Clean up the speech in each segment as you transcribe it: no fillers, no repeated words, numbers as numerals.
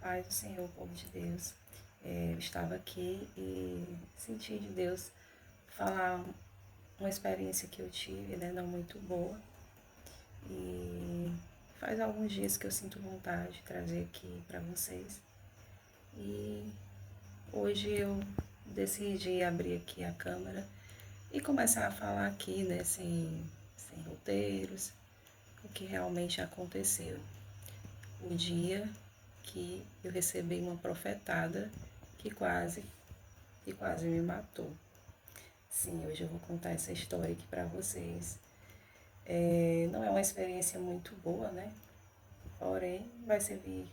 paz do Senhor, povo de Deus. Eu estava aqui e senti de Deus falar uma experiência que eu tive, né, não muito boa. E faz alguns dias que eu sinto vontade de trazer aqui para vocês. E hoje eu decidi abrir aqui a câmera e começar a falar aqui, né, sem roteiros, o que realmente aconteceu. O dia que eu recebi uma profetada que quase me matou. Sim, hoje eu vou contar essa história aqui para vocês. Não é uma experiência muito boa, né? Porém, vai servir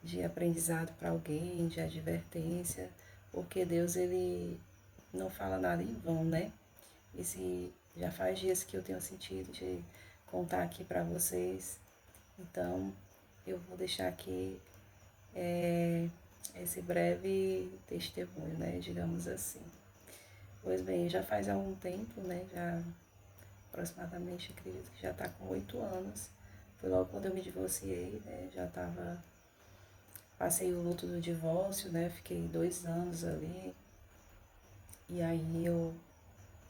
de aprendizado para alguém, de advertência, porque Deus, ele não fala nada em vão, né? Esse já faz dias que eu tenho sentido de contar aqui para vocês. Então, eu vou deixar aqui esse breve testemunho, né? Digamos assim. Pois bem, já faz algum tempo, né? Já aproximadamente, acredito que já está com 8 anos. Foi logo quando eu me divorciei, né? Passei o luto do divórcio, né? Fiquei 2 anos ali. E aí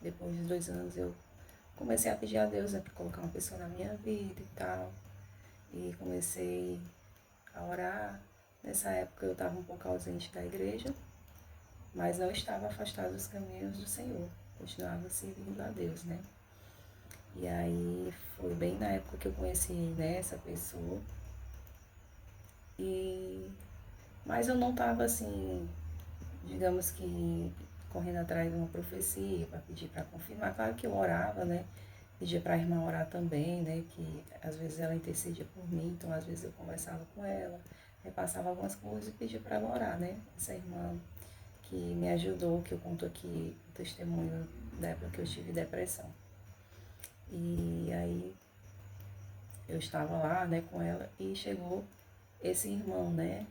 depois de 2 anos, eu comecei a pedir a Deus, né, para colocar uma pessoa na minha vida e tal. E comecei a orar. Nessa época eu estava um pouco ausente da igreja, mas não estava afastada dos caminhos do Senhor. Continuava servindo a Deus, né? E aí foi bem na época que eu conheci, né, essa pessoa. Mas eu não estava assim, digamos que correndo atrás de uma profecia para pedir para confirmar. Claro que eu orava, né? Pedia para a irmã orar também, né? Que às vezes ela intercedia por mim, então às vezes eu conversava com ela, repassava algumas coisas e pedia para ela orar, né? Essa irmã que me ajudou, que eu conto aqui o testemunho da época que eu tive depressão. E aí eu estava lá, né, com ela e chegou esse irmão, né,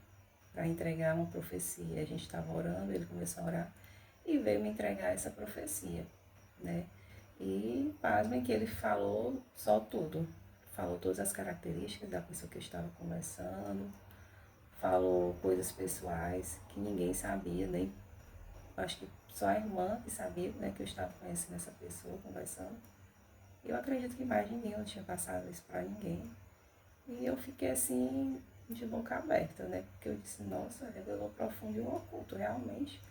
para entregar uma profecia. A gente estava orando, ele começou a orar e veio me entregar essa profecia, né? E pasmem que ele falou só tudo. Falou todas as características da pessoa que eu estava conversando, falou coisas pessoais que ninguém sabia, nem acho que só a irmã que sabia, né, que eu estava conhecendo essa pessoa, conversando. Eu acredito que mais ninguém, eu não tinha passado isso para ninguém. E eu fiquei assim, de boca aberta, né? Porque eu disse, nossa, revelou profundo e um oculto, realmente.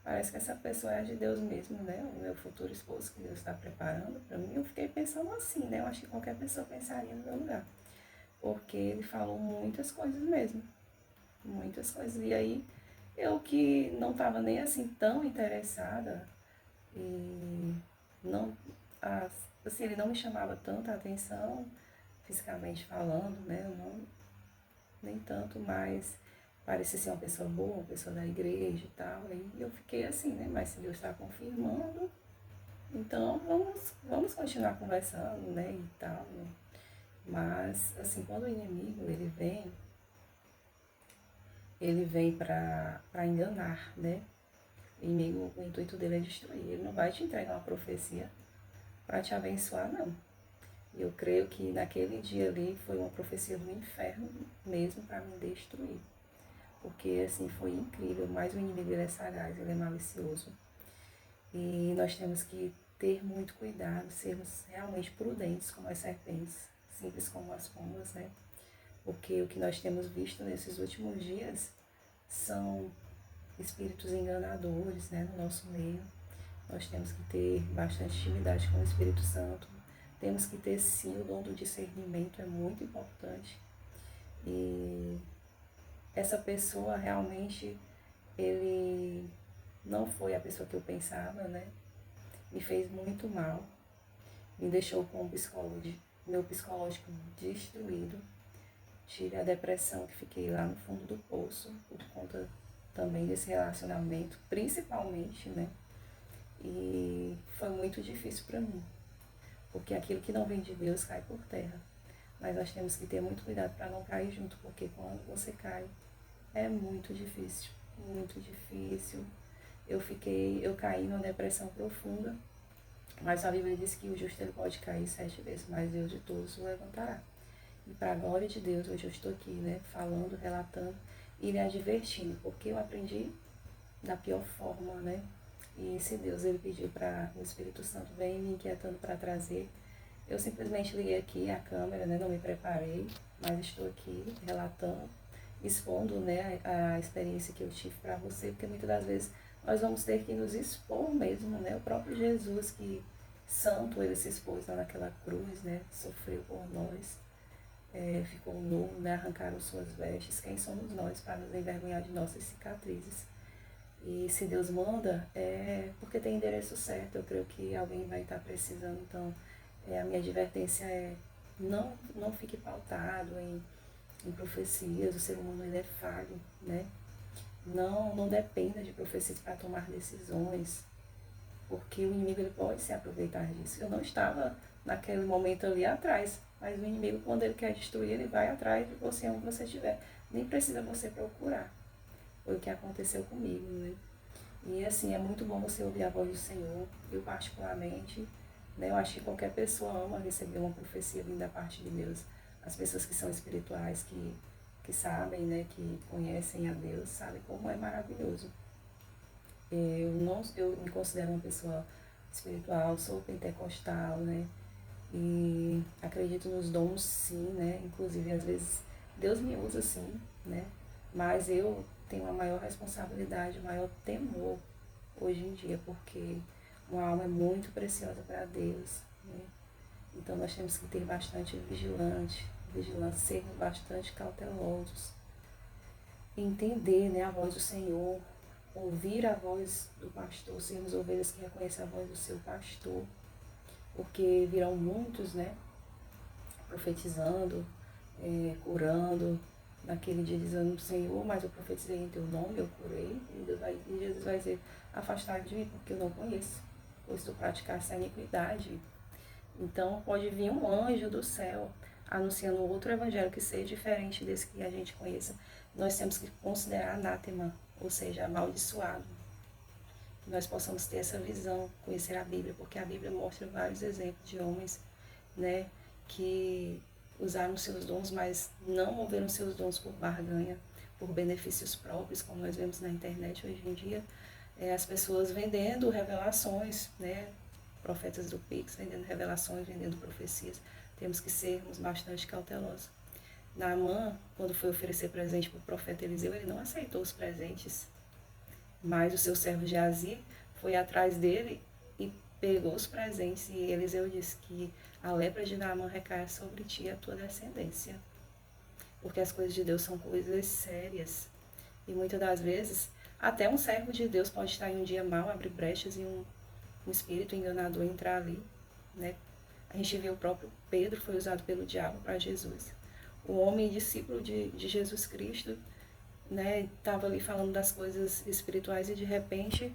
Parece que essa pessoa é de Deus mesmo, né? O meu futuro esposo que Deus está preparando para mim. Eu fiquei pensando assim, né? Eu acho que qualquer pessoa pensaria no meu lugar. Porque ele falou muitas coisas mesmo. Muitas coisas. E aí, eu que não estava nem assim tão interessada e não, assim, ele não me chamava tanta atenção, fisicamente falando, né? Eu não, nem tanto, mas parecia ser uma pessoa boa, uma pessoa da igreja e tal. E eu fiquei assim, né? Mas se Deus está confirmando, então vamos continuar conversando, né? E tal. Né? Mas, assim, quando o inimigo ele vem para enganar, né? O inimigo, o intuito dele é destruir. Ele não vai te entregar uma profecia para te abençoar, não. E eu creio que naquele dia ali foi uma profecia do inferno mesmo para me destruir. Porque assim foi incrível, mas o inimigo ele é sagaz, ele é malicioso. E nós temos que ter muito cuidado, sermos realmente prudentes como as serpentes, simples como as pombas, né? Porque o que nós temos visto nesses últimos dias são espíritos enganadores, né, no nosso meio. Nós temos que ter bastante intimidade com o Espírito Santo. Temos que ter sim o dom do discernimento, é muito importante. E essa pessoa realmente, ele não foi a pessoa que eu pensava, né? Me fez muito mal, me deixou com meu psicológico destruído. Tive a depressão que fiquei lá no fundo do poço, por conta também desse relacionamento, principalmente, né? E foi muito difícil para mim, porque aquilo que não vem de Deus cai por terra. Mas nós temos que ter muito cuidado para não cair junto, porque quando você cai, é muito difícil, muito difícil. Eu caí numa depressão profunda, mas a Bíblia diz que o justo ele pode cair 7 vezes, mas Deus de todos o levantará. E para a glória de Deus, hoje eu estou aqui, né, falando, relatando, e lhe advertindo, porque eu aprendi da pior forma, né? E se Deus ele pediu para o Espírito Santo vem me inquietando para trazer, eu simplesmente liguei aqui a câmera, né? Não me preparei, mas estou aqui relatando, expondo, né, a experiência que eu tive para você, porque muitas das vezes nós vamos ter que nos expor mesmo, né? O próprio Jesus, que santo, ele se expôs lá naquela cruz, né? Sofreu por nós, ficou nu, né? Arrancaram suas vestes. Quem somos nós para nos envergonhar de nossas cicatrizes? E se Deus manda, é porque tem endereço certo. Eu creio que alguém vai estar precisando. Então, a minha advertência é não fique pautado em profecias. O ser humano ele é falho, né? Não dependa de profecias para tomar decisões, porque o inimigo ele pode se aproveitar disso. Eu não estava naquele momento ali atrás, mas o inimigo, quando ele quer destruir, ele vai atrás de você onde você estiver. Nem precisa você procurar. Foi o que aconteceu comigo, né? E assim, é muito bom você ouvir a voz do Senhor. Eu particularmente, né, eu acho que qualquer pessoa ama receber uma profecia vinda da parte de Deus. As pessoas que são espirituais, que sabem, né, que conhecem a Deus, sabem como é maravilhoso. Eu me considero uma pessoa espiritual, sou pentecostal, né? E acredito nos dons sim, né? Inclusive, às vezes, Deus me usa sim, né? Mas eu tenho uma maior responsabilidade, um maior temor hoje em dia, porque uma alma é muito preciosa para Deus, né? Então nós temos que ter bastante vigilância, sermos bastante cautelosos, entender, né, a voz do Senhor, ouvir a voz do pastor, sermos ovelhas que reconhecem a voz do seu pastor, porque virão muitos, né, profetizando, curando, naquele dia dizendo, Senhor, mas eu profetizei em teu nome, eu curei, e Jesus vai dizer, afastai de mim, porque eu não conheço, pois tu praticaste a iniquidade. Então pode vir um anjo do céu anunciando outro evangelho que seja diferente desse que a gente conheça. Nós temos que considerar anátema, ou seja, amaldiçoado. Que nós possamos ter essa visão, conhecer a Bíblia, porque a Bíblia mostra vários exemplos de homens, né, que usaram seus dons, mas não moveram seus dons por barganha, por benefícios próprios, como nós vemos na internet hoje em dia, as pessoas vendendo revelações, né, profetas do Pix, vendendo revelações, vendendo profecias. Temos que sermos bastante cautelosos. Naamã, quando foi oferecer presente para o profeta Eliseu, ele não aceitou os presentes, mas o seu servo Geazi foi atrás dele e pegou os presentes. E Eliseu disse que a lepra de Naamã recai sobre ti e a tua descendência. Porque as coisas de Deus são coisas sérias. E muitas das vezes, até um servo de Deus pode estar em um dia mau, abrir brechas e um espírito enganador entrar ali, né? A gente vê o próprio Pedro foi usado pelo diabo para Jesus. O homem discípulo de Jesus Cristo, né, estava ali falando das coisas espirituais e de repente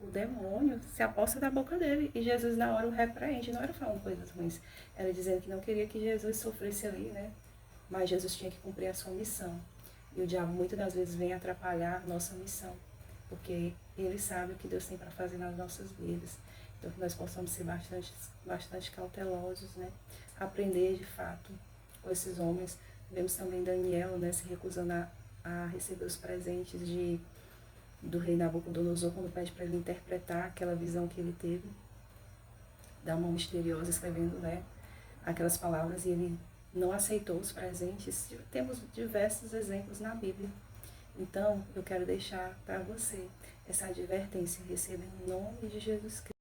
o demônio se aposta da boca dele e Jesus na hora o repreende. Não era falando coisas ruins, era dizendo que não queria que Jesus sofresse ali, né? Mas Jesus tinha que cumprir a sua missão. E o diabo muitas das vezes vem atrapalhar a nossa missão, porque ele sabe o que Deus tem para fazer nas nossas vidas. Então que nós possamos ser bastante cautelosos, né? Aprender de fato com esses homens. Vemos também Daniel, né, se recusando a receber os presentes do rei Nabucodonosor, quando pede para ele interpretar aquela visão que ele teve, da mão misteriosa escrevendo, né, aquelas palavras, e ele não aceitou os presentes. Temos diversos exemplos na Bíblia. Então, eu quero deixar para você essa advertência, receba em nome de Jesus Cristo.